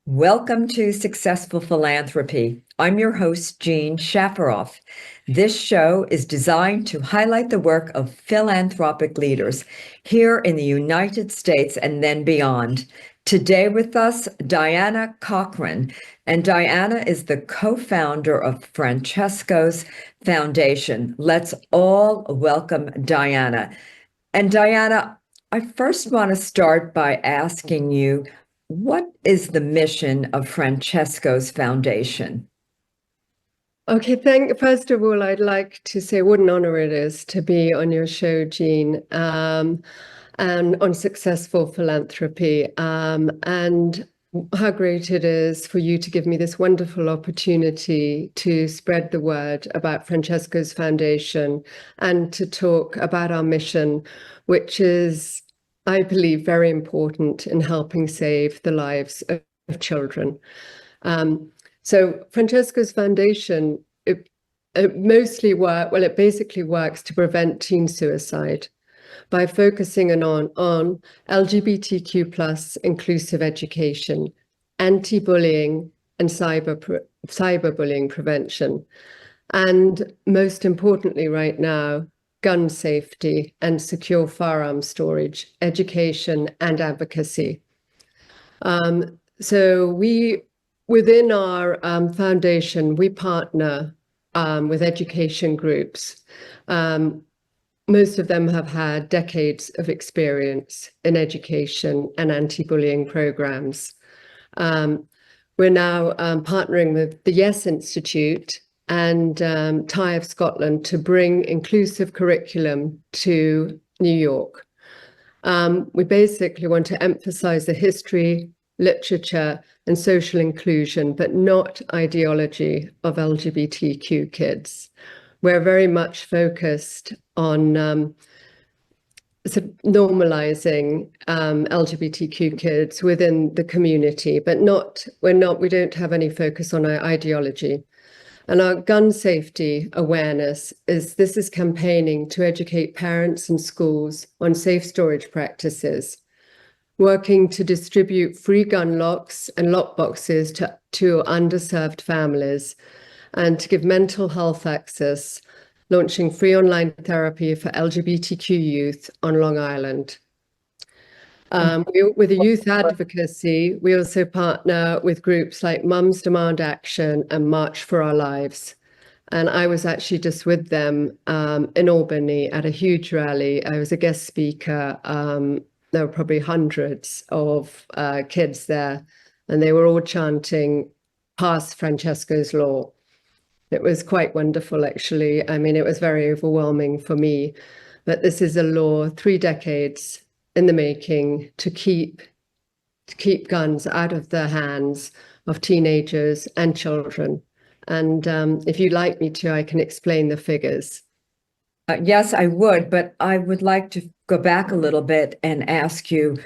Welcome to Successful Philanthropy. I'm your host, Jean Shafaroff. This show is designed to highlight the work of philanthropic leaders here in the United States and then beyond. Today with us, Diana Cochran, and Diana is the co-founder of Francesco's Foundation. Let's all welcome Diana. And Diana, I first want to start by asking you, what is the mission of Francesco's Foundation? Okay, first of all, I'd like to say what an honor it is to be on your show, Jean, and on Successful Philanthropy, and how great it is for you to give me this wonderful opportunity to spread the word about Francesco's Foundation and to talk about our mission, which is, I believe, very important in helping save the lives of children. So Francesco's Foundation, it basically works to prevent teen suicide by focusing on LGBTQ plus inclusive education, anti-bullying, and cyberbullying prevention. And most importantly right now, gun safety and secure firearm storage, education, and advocacy. Within our foundation, we partner with education groups. Most of them have had decades of experience in education and anti-bullying programs. We're now partnering with the Yes Institute and TIE of Scotland to bring inclusive curriculum to New York. We basically want to emphasize the history, literature, and social inclusion, but not ideology of LGBTQ kids. We're very much focused on normalizing LGBTQ kids within the community, but we don't have any focus on our ideology. And our gun safety awareness is campaigning to educate parents and schools on safe storage practices, working to distribute free gun locks and lock boxes to underserved families, and to give mental health access, launching free online therapy for LGBTQ youth on Long Island. With the youth advocacy, we also partner with groups like Mums Demand Action and March for Our Lives. And I was actually just with them in Albany at a huge rally. I was a guest speaker. There were probably hundreds of kids there, and they were all chanting, "Pass Francesco's Law." It was quite wonderful, actually. I mean, it was very overwhelming for me, but this is a law 3 decades in the making to keep guns out of the hands of teenagers and children. And if you'd like me to, I can explain the figures. Yes, I would, but I would like to go back a little bit and ask you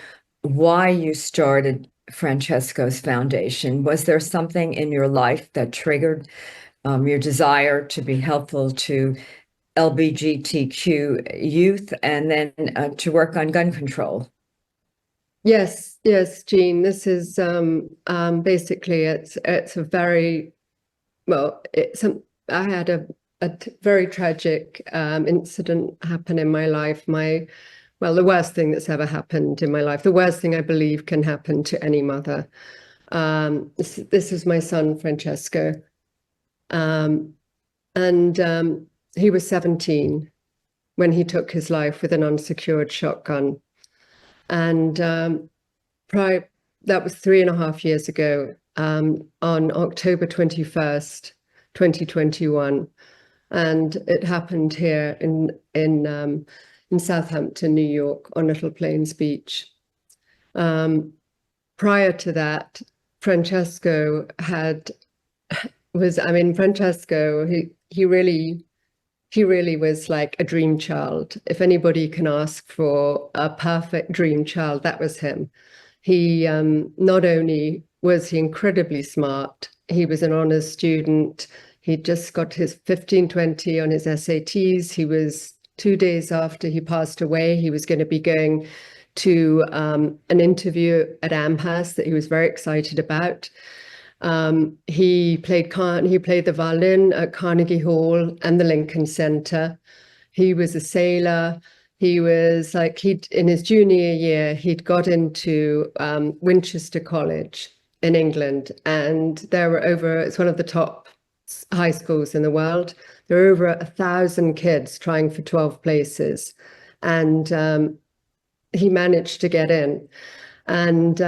why you started Francesco's Foundation. Was there something in your life that triggered your desire to be helpful to LGBTQ youth and then to work on gun control? Yes, Jean. This is basically it's a very well. I had a very tragic incident happen in my life. The worst thing that's ever happened in my life. The worst thing I believe can happen to any mother. This is my son, Francesco. He was 17 when he took his life with an unsecured shotgun. And that was 3.5 years ago, on October 21st, 2021. And it happened here in Southampton, New York, on Little Plains Beach. Prior to that, Francesco he really was like a dream child. If anybody can ask for a perfect dream child, that was him. He not only was he incredibly smart, he was an honors student. He just got his 15/20 on his SATs. He was 2 days after he passed away, he was going to be going to an interview at Amherst that he was very excited about. He played the violin at Carnegie Hall and the Lincoln Center. He was a sailor. He was in his junior year, he'd got into Winchester College in England, and it's one of the top high schools in the world. There were over 1,000 kids trying for 12 places, and he managed to get in. And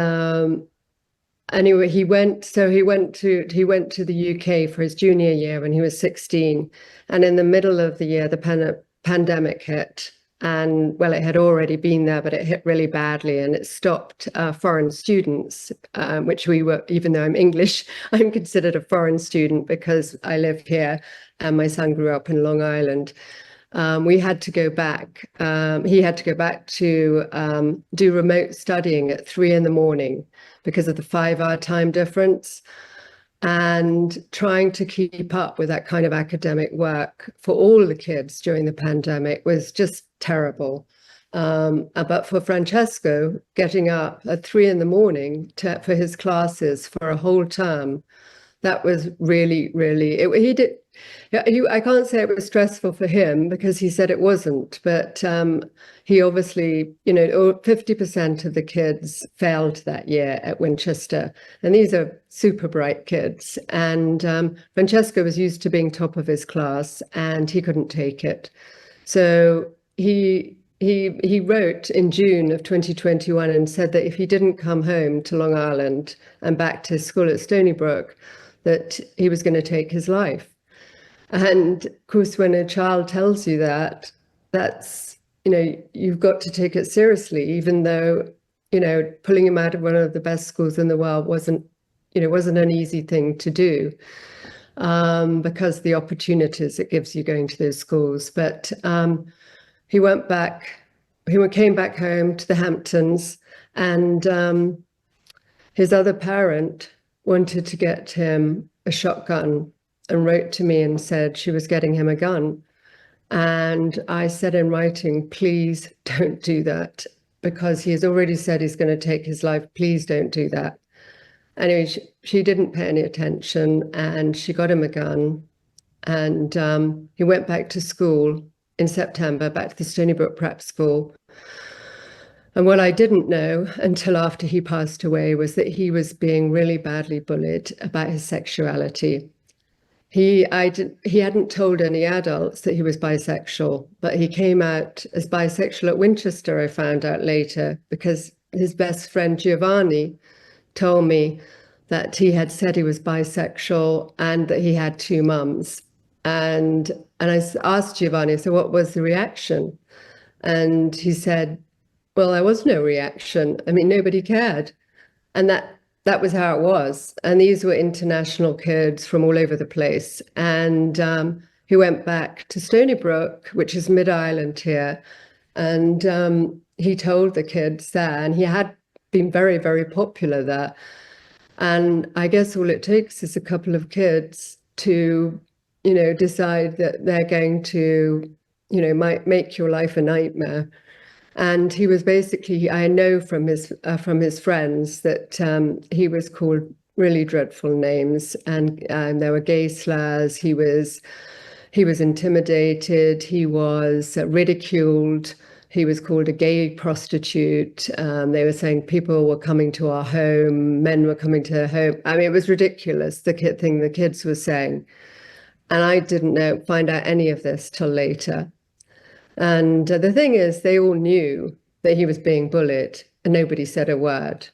anyway, he went to the UK for his junior year when he was 16, and in the middle of the year, the pandemic hit. And well, it had already been there, but it hit really badly, and it stopped foreign students, which we were, even though I'm English, I'm considered a foreign student because I live here and my son grew up in Long Island. We had to go back. He had to go back to do remote studying at 3 a.m. because of the 5-hour time difference. And trying to keep up with that kind of academic work for all the kids during the pandemic was just terrible. But for Francesco, getting up at 3 a.m. for his classes for a whole term, that was really, really, I can't say it was stressful for him because he said it wasn't, but he obviously, 50% of the kids failed that year at Winchester, and these are super bright kids. And Francesco was used to being top of his class, and he couldn't take it. So he wrote in June of 2021 and said that if he didn't come home to Long Island and back to school at Stony Brook, that he was going to take his life. And of course, when a child tells you that, that's, you've got to take it seriously, even though, pulling him out of one of the best schools in the world wasn't an easy thing to do, because the opportunities it gives you going to those schools. But he came back home to the Hamptons, and his other parent wanted to get him a shotgun and wrote to me and said she was getting him a gun. And I said in writing, please don't do that, because he has already said he's going to take his life. Please don't do that. Anyway, she didn't pay any attention, and she got him a gun. And he went back to school in September, back to the Stony Brook Prep School. And what I didn't know until after he passed away was that he was being really badly bullied about his sexuality. He hadn't told any adults that he was bisexual, but he came out as bisexual at Winchester, I found out later, because his best friend Giovanni told me that he had said he was bisexual and that he had 2 mums. And I asked Giovanni, so what was the reaction? And he said, well, there was no reaction. I mean, nobody cared. And that was how it was. And these were international kids from all over the place. And he went back to Stony Brook, which is mid-island here. And he told the kids there, and he had been very, very popular there. And I guess all it takes is a couple of kids to, decide that they're going to, might make your life a nightmare. And he was basically, I know from his friends that he was called really dreadful names, and there were gay slurs. He was intimidated. He was ridiculed. He was called a gay prostitute. They were saying people were coming to our home, men were coming to their home. I mean, it was ridiculous, the thing the kids were saying. And I didn't find out any of this till later. And the thing is, they all knew that he was being bullied, and nobody said a word.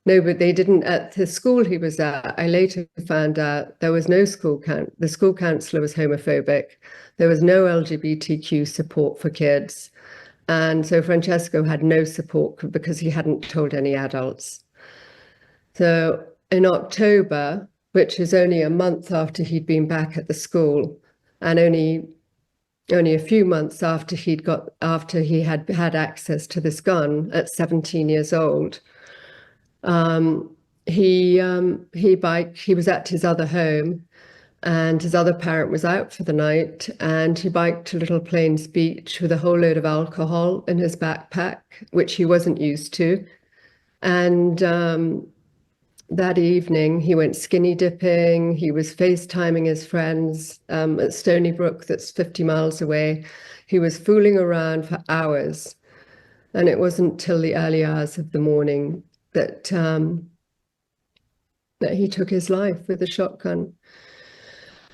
No, but they didn't. At the school he was at, I later found out there was no school the school counselor was homophobic. There was no LGBTQ support for kids. And so Francesco had no support because he hadn't told any adults. So in October, which is only a month after he'd been back at the school, and only a few months after he had had access to this gun at 17 years old, he was at his other home, and his other parent was out for the night, and he biked to Little Plains Beach with a whole load of alcohol in his backpack, which he wasn't used to. And that evening, he went skinny dipping. He was FaceTiming his friends at Stony Brook, that's 50 miles away. He was fooling around for hours. And it wasn't till the early hours of the morning that he took his life with a shotgun.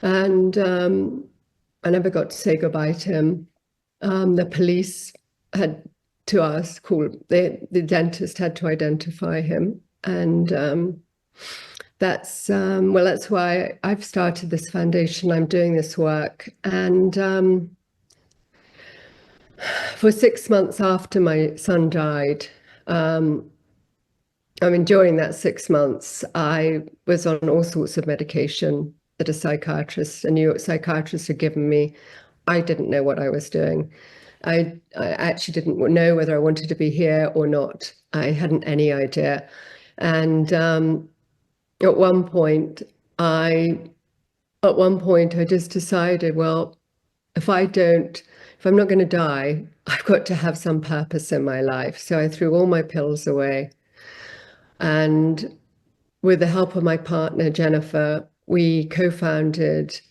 And I never got to say goodbye to him. The police had to ask, the dentist had to identify him. And that's why I've started this foundation. I'm doing this work. And for 6 months after my son died, during that 6 months, I was on all sorts of medication that a New York psychiatrist had given me. I didn't know what I was doing. I actually didn't know whether I wanted to be here or not. I hadn't any idea. And at one point, I just decided, well, if I'm not going to die, I've got to have some purpose in my life. So I threw all my pills away. And with the help of my partner, Jennifer, we co-founded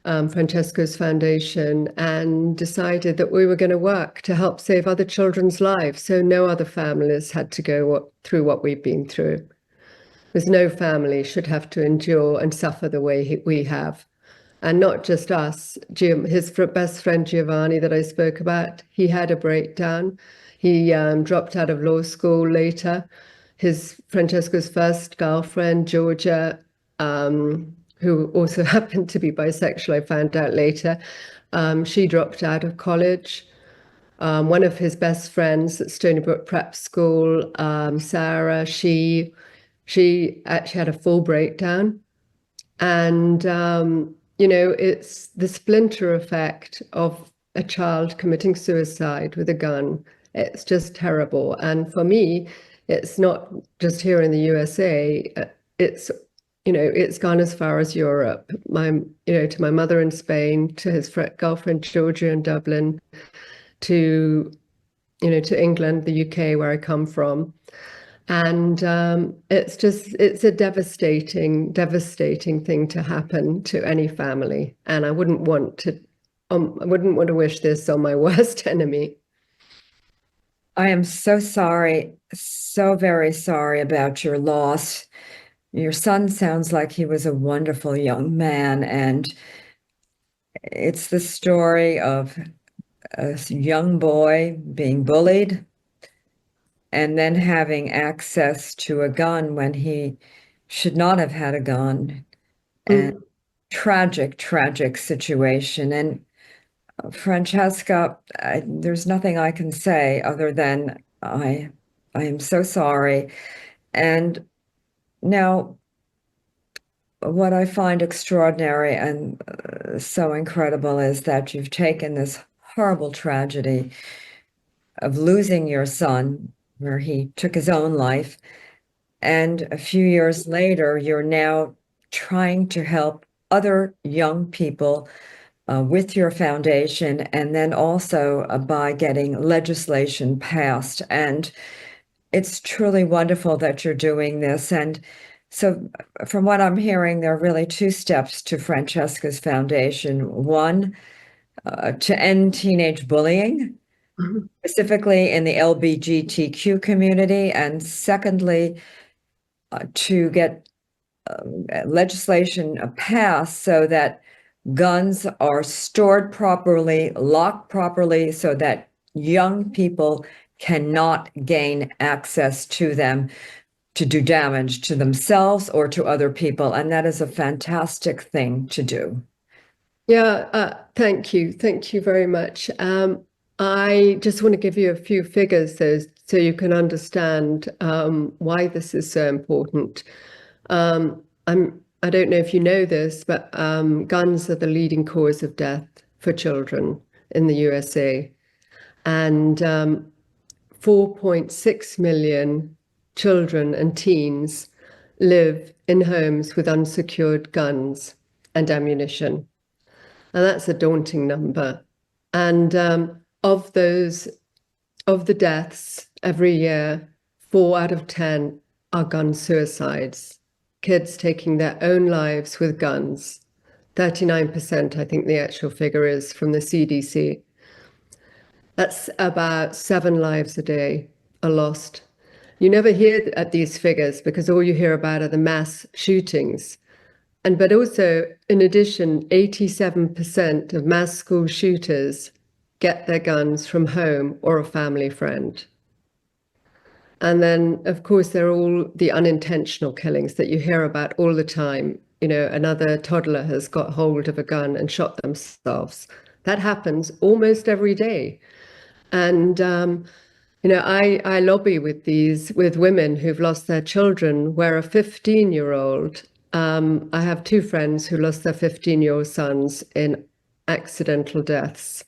Francesco's foundation and decided that we were going to work to help save other children's lives so no other families had to go through what we've been through. Because no family should have to endure and suffer the way we have. And not just us. His best friend, Giovanni, that I spoke about, he had a breakdown. He dropped out of law school later. Francesco's first girlfriend, Georgia, who also happened to be bisexual, I found out later, she dropped out of college. One of his best friends at Stony Brook Prep School, Sarah, she actually had a full breakdown. And, it's the splinter effect of a child committing suicide with a gun. It's just terrible. And for me, it's not just here in the USA. It's gone as far as Europe. To my mother in Spain, to his girlfriend Georgia in Dublin, to England, the UK, where I come from. And it's a devastating thing to happen to any family. And I wouldn't want to wish this on my worst enemy. I am so sorry, so very sorry about your loss. Your son sounds like he was a wonderful young man, and it's the story of a young boy being bullied and then having access to a gun when he should not have had a gun. And tragic situation. And Francesca, there's nothing I can say other than I am so sorry. And now, what I find extraordinary and so incredible is that you've taken this horrible tragedy of losing your son, where he took his own life, and a few years later, you're now trying to help other young people with your foundation, and then also by getting legislation passed. And it's truly wonderful that you're doing this. And so from what I'm hearing, there are really two steps to Francesca's foundation. One, to end teenage bullying, specifically in the LGBTQ community. And secondly, to get legislation passed so that guns are stored properly, locked properly, so that young people cannot gain access to them to do damage to themselves or to other people. And that is a fantastic thing to do. Yeah, thank you. Thank you very much. I just want to give you a few figures so you can understand why this is so important. I don't know if you know this, but guns are the leading cause of death for children in the USA. And 4.6 million children and teens live in homes with unsecured guns. and ammunition. And that's a daunting number. And of the deaths every year, 4 out of 10 are gun suicides. Kids taking their own lives with guns. 39%, I think the actual figure is from the CDC. That's about 7 lives a day are lost. You never hear at these figures because all you hear about are the mass shootings. But also, in addition, 87% of mass school shooters get their guns from home or a family friend. And then, of course, there are all the unintentional killings that you hear about all the time. You know, another toddler has got hold of a gun and shot themselves. That happens almost every day. And I lobby with women who've lost their children, where a 15-year-old, I have 2 friends who lost their 15-year-old sons in accidental deaths.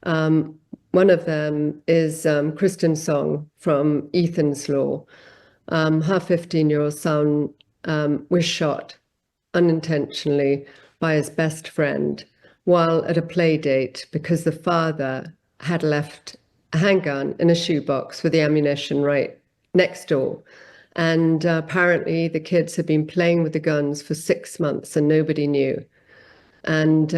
One of them is Kristen Song from Ethan's Law. Her 15-year-old son was shot unintentionally by his best friend while at a play date because the father had left a handgun in a shoebox with the ammunition right next door. And apparently the kids had been playing with the guns for 6 months and nobody knew. And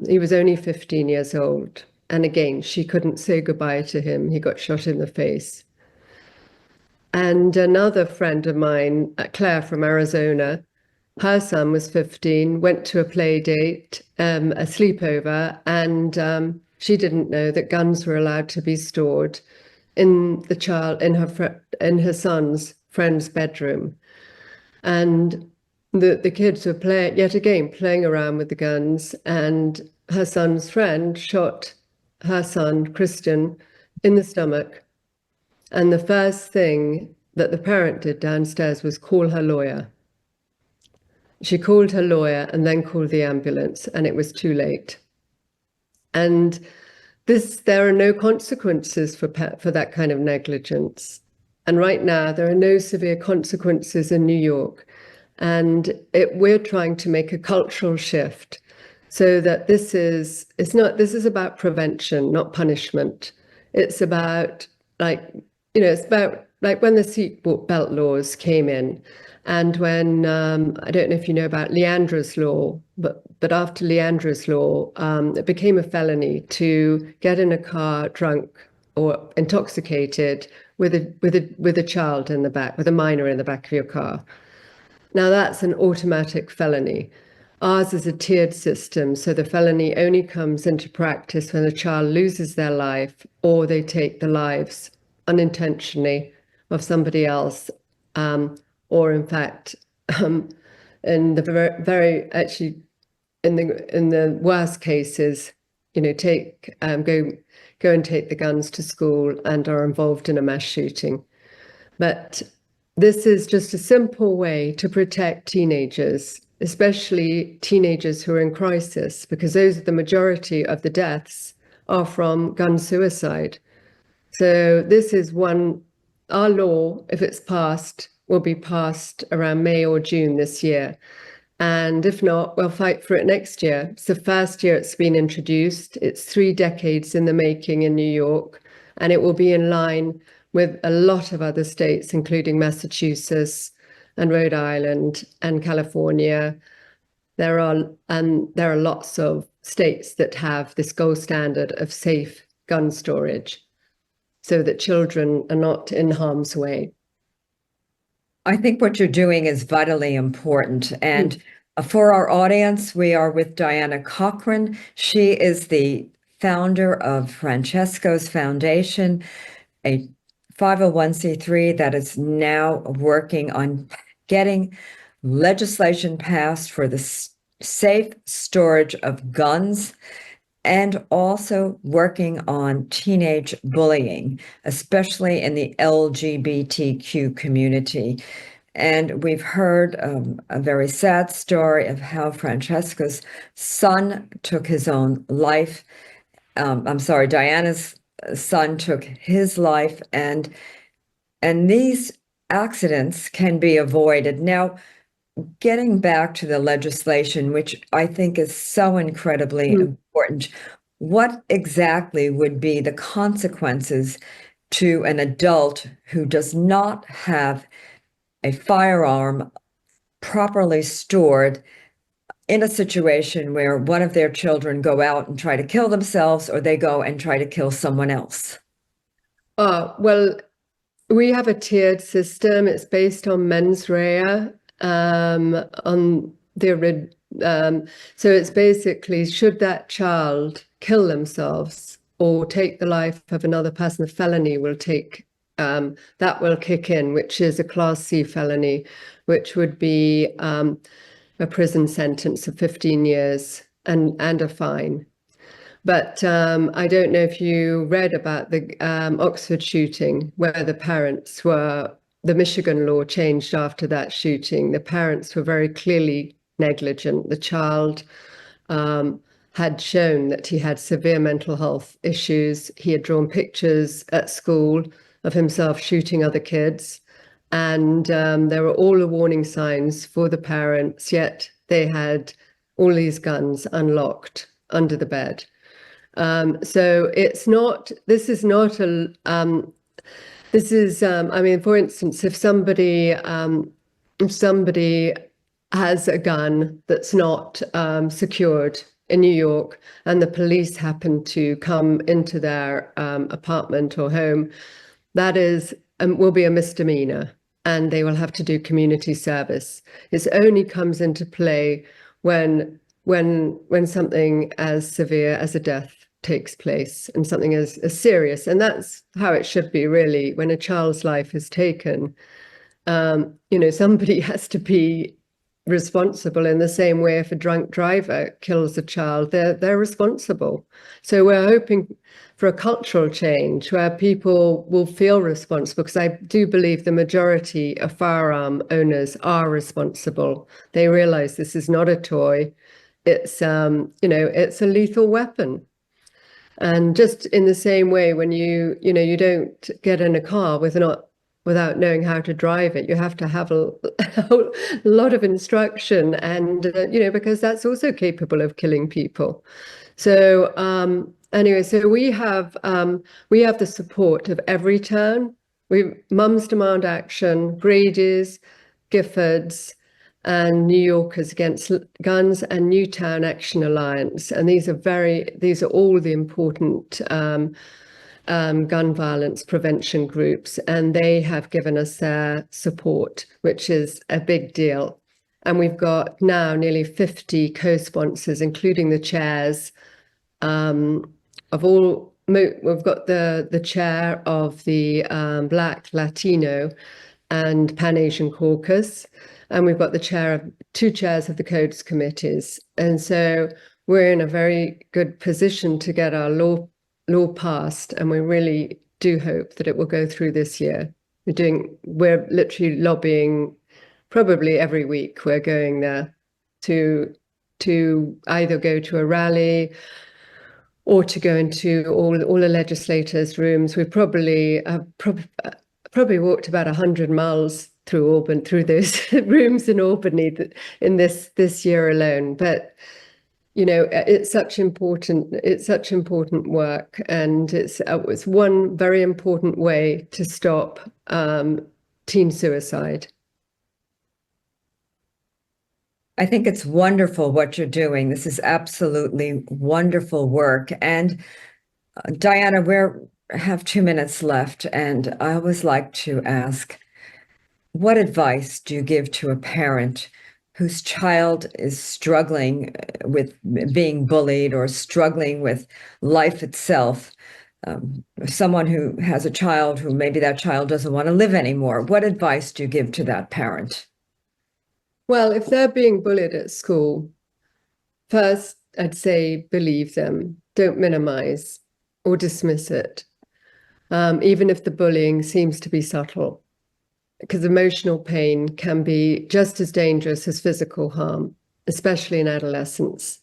he was only 15 years old. And again, she couldn't say goodbye to him. He got shot in the face. And another friend of mine, Claire from Arizona, her son was 15, went to a play date, a sleepover, and she didn't know that guns were allowed to be stored in her son's friend's bedroom. And the kids were playing around with the guns, and her son's friend shot her son, Christian, in the stomach. And the first thing that the parent did downstairs was call her lawyer. She called her lawyer and then called the ambulance, and it was too late. And there are no consequences for that kind of negligence. And right now, there are no severe consequences in New York. And we're trying to make a cultural shift so that this is about prevention, not punishment. It's about it's about like when the seatbelt laws came in, and when I don't know if you know about Leandra's law, but after Leandra's law, it became a felony to get in a car drunk or intoxicated with a child in the back, with a minor in the back of your car. Now that's an automatic felony. Ours is a tiered system, so the felony only comes into practice when the child loses their life or they take the lives unintentionally of somebody else, or in fact, in the in the worst cases, go and take the guns to school and are involved in a mass shooting. But this is just a simple way to protect teenagers, especially teenagers who are in crisis, because those are the majority of the deaths are from gun suicide. So this is our law, if it's passed, will be passed around May or June this year. And if not, we'll fight for it next year. It's the first year it's been introduced. It's 3 decades in the making in New York, and it will be in line with a lot of other states, including Massachusetts and Rhode Island and California. There are lots of states that have this gold standard of safe gun storage so that children are not in harm's way. I think what you're doing is vitally important. And for our audience, we are with Diana Cochran. She is the founder of Francesco's Foundation, a 501c3 that is now working on getting legislation passed for the safe storage of guns, and also working on teenage bullying, especially in the LGBTQ community. And we've heard a very sad story of how Francesco's son took his own life. Diana's son took his life, and these accidents can be avoided. Now, getting back to the legislation, which I think is so incredibly important, what exactly would be the consequences to an adult who does not have a firearm properly stored in a situation where one of their children go out and try to kill themselves, or they go and try to kill someone else? Well, we have a tiered system. It's based on mens rea, on the so it's basically, should that child kill themselves or take the life of another person, the felony will take that will kick in, which is a Class C felony, which would be a prison sentence of 15 years and a fine. But I don't know if you read about the Oxford shooting, where the Michigan law changed after that shooting. The parents were very clearly negligent. The child had shown that he had severe mental health issues. He had drawn pictures at school of himself shooting other kids. And there were all the warning signs for the parents, yet they had all these guns unlocked under the bed. So this is, I mean, for instance, if somebody has a gun that's not secured in New York and the police happen to come into their apartment or home, that will be a misdemeanor and they will have to do community service. It only comes into play when something as severe as a death takes place and something as serious. And that's how it should be, really. When a child's life is taken, somebody has to be responsible. In the same way, if a drunk driver kills a child, they're responsible. So we're hoping for a cultural change where people will feel responsible, because I do believe the majority of firearm owners are responsible. They realize this is not a toy. It's it's a lethal weapon. And just in the same way, when you don't get in a car without knowing how to drive it, you have to have a lot of instruction, and because that's also capable of killing people. So anyway, so we have the support of every town. Mums Demand Action, Brady's, Giffords, and New Yorkers Against Guns, and Newtown Action Alliance. And these are all the important gun violence prevention groups, and they have given us their support, which is a big deal. And we've got now nearly 50 co-sponsors, including the chairs of all. We've got the chair of the Black, Latino, and Pan-Asian Caucus, and we've got two chairs of the codes committees. And so we're in a very good position to get our law passed, and we really do hope that it will go through this year. We're literally lobbying probably every week. We're going there to either go to a rally or to go into all the legislators' rooms. We probably walked about 100 miles through those rooms in Albany in this year alone. But it's such important work, and it's one very important way to stop teen suicide. I think it's wonderful what you're doing. This is absolutely wonderful work. And Diana, we have 2 minutes left, and I always like to ask, what advice do you give to a parent whose child is struggling with being bullied or struggling with life itself? Someone who has a child who maybe that child doesn't want to live anymore. What advice do you give to that parent? Well, if they're being bullied at school, first I'd say believe them. Don't minimize or dismiss it, even if the bullying seems to be subtle, because emotional pain can be just as dangerous as physical harm, especially in adolescence.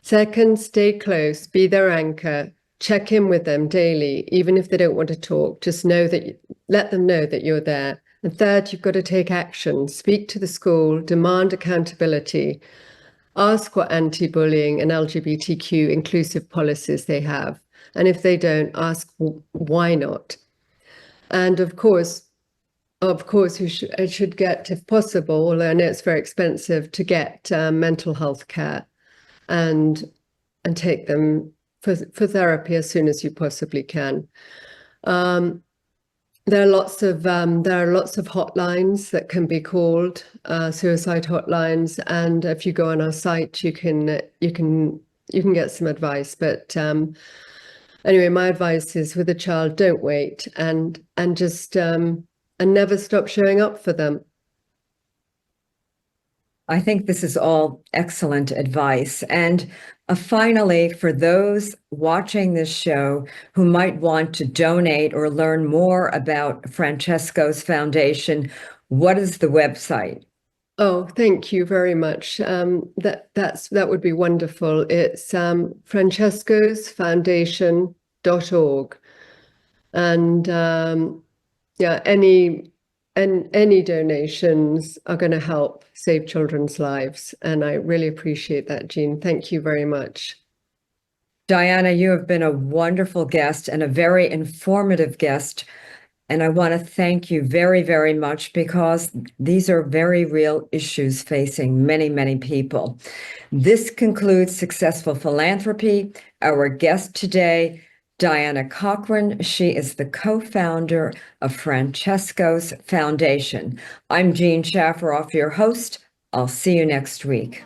Second, stay close, be their anchor, check in with them daily, even if they don't want to talk. Just let them know that you're there And third, you've got to take action, speak to the school, demand accountability, ask what anti-bullying and LGBTQ inclusive policies they have. And if they don't, ask why not. And of course, you should get, if possible, although I know it's very expensive, to get mental health care and take them for therapy as soon as you possibly can. There are lots of hotlines that can be called, suicide hotlines, and if you go on our site, you can get some advice. But anyway, my advice is, with a child, don't wait, and just and never stop showing up for them. I think this is all excellent advice. And finally, for those watching this show who might want to donate or learn more about Francesco's foundation, what is the website? Oh, thank you very much. That would be wonderful. It's francescosfoundation.org. And yeah, any donations are going to help save children's lives. And I really appreciate that, Jean. Thank you very much. Diana, you have been a wonderful guest and a very informative guest. And I want to thank you very, very much, because these are very real issues facing many, many people. This concludes Successful Philanthropy. Our guest today, Diana Cochran. She is the co-founder of Francesco's Foundation. I'm Jean Shafferoff, your host. I'll see you next week.